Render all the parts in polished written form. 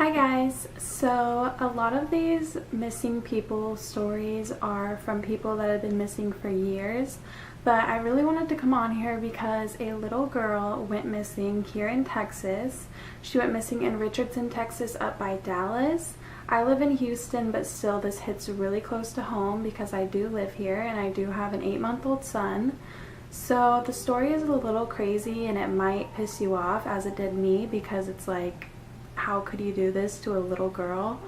Hi guys, so a lot of these missing people stories are from people that have been missing for years, but I really wanted to come on here because a little girl went missing here in Texas. She went missing in Richardson, Texas, up by Dallas. I live in Houston, but still this hits really close to home because I do live here and I do have an 8-month-old son. So the story is a little crazy and it might piss you off as it did me because it's like, how could you do this to a little girl?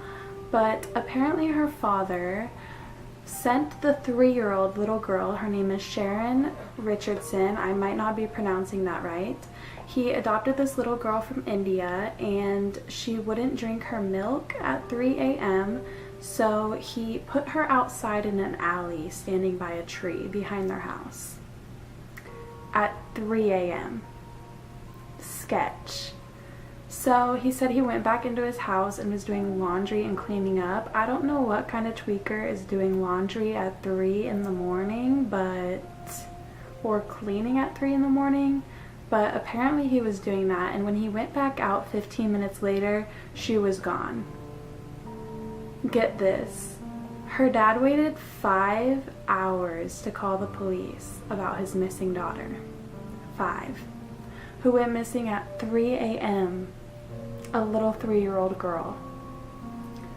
But apparently her father sent the 3-year-old little girl, her name is Sherin Richardson, I might not be pronouncing that right. He adopted this little girl from India and she wouldn't drink her milk at 3 a.m. so he put her outside in an alley standing by a tree behind their house at 3 a.m. Sketch. So he said he went back into his house and was doing laundry and cleaning up. I don't know what kind of tweaker is doing laundry at 3 in the morning, or cleaning at 3 in the morning, but apparently he was doing that, and when he went back out 15 minutes later, she was gone. Get this. Her dad waited 5 hours to call the police about his missing daughter. 5. Who went missing at 3 a.m. A little 3-year-old girl.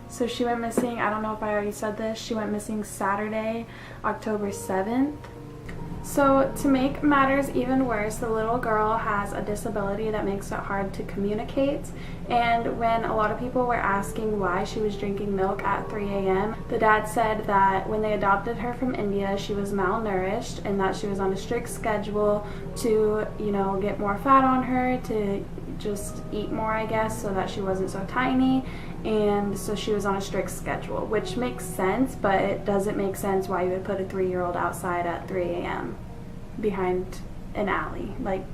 So she went missing, I don't know if I already said this, she went missing Saturday, October 7th. So to make matters even worse, the little girl has a disability that makes it hard to communicate, and when a lot of people were asking why she was drinking milk at 3 a.m., the dad said that when they adopted her from India, she was malnourished and that she was on a strict schedule to, get more fat on her, to just eat more, I guess, so that she wasn't so tiny, and so she was on a strict schedule, which makes sense, but it doesn't make sense why you would put a 3-year-old outside at 3 a.m. behind an alley. Like,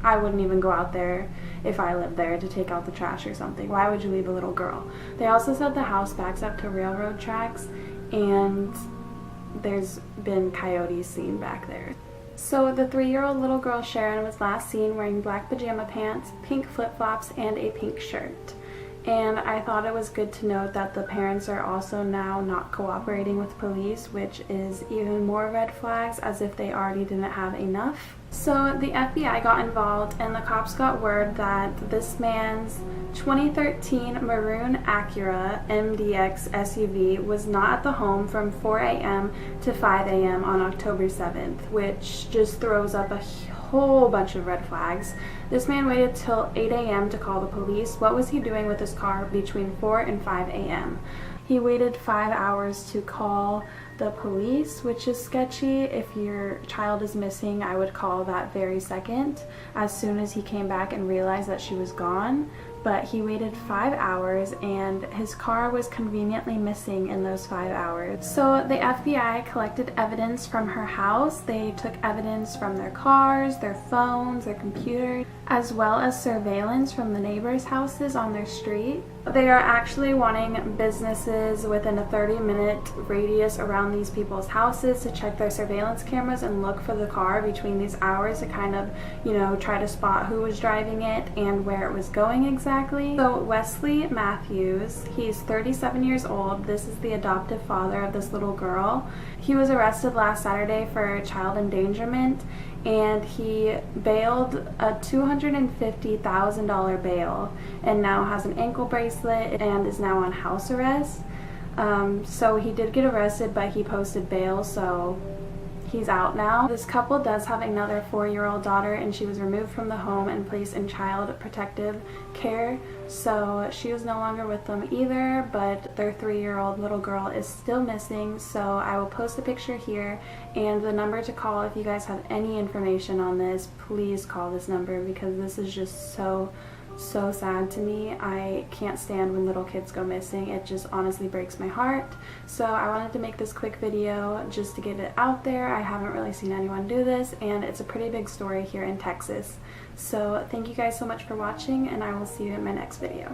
I wouldn't even go out there if I lived there to take out the trash or something. Why would you leave a little girl? They also said the house backs up to railroad tracks and there's been coyotes seen back there. So the 3-year-old little girl Sherin was last seen wearing black pajama pants, pink flip-flops, and a pink shirt. And I thought it was good to note that the parents are also now not cooperating with police, which is even more red flags, as if they already didn't have enough. So the FBI got involved and the cops got word that this man's 2013 maroon Acura MDX SUV was not at the home from 4 a.m. to 5 a.m. on October 7th, which just throws up a whole bunch of red flags. This man waited till 8 a.m. to call the police. What was he doing with his car between 4 and 5 a.m.? He waited 5 hours to call the police, which is sketchy. If your child is missing, I would call that very second, as soon as he came back and realized that she was gone. But he waited 5 hours and his car was conveniently missing in those 5 hours. So the FBI collected evidence from her house. They took evidence from their cars, their phones, their computers, as well as surveillance from the neighbors' houses on their street. They are actually wanting businesses within a 30-minute radius around these people's houses to check their surveillance cameras and look for the car between these hours to kind of, try to spot who was driving it and where it was going exactly. So Wesley Matthews, he's 37 years old. This is the adoptive father of this little girl. He was arrested last Saturday for child endangerment, and he bailed a $250,000 bail and now has an ankle bracelet and is now on house arrest. So he did get arrested, but he posted bail, so he's out now. This couple does have another 4-year-old daughter, and she was removed from the home and placed in child protective care, so she was no longer with them either, but their 3-year-old little girl is still missing. So I will post a picture here and the number to call if you guys have any information on this. Please call this number because this is just so sad to me. I can't stand when little kids go missing. It just honestly breaks my heart. So I wanted to make this quick video just to get it out there. I haven't really seen anyone do this, and it's a pretty big story here in Texas. So thank you guys so much for watching, and I will see you in my next video.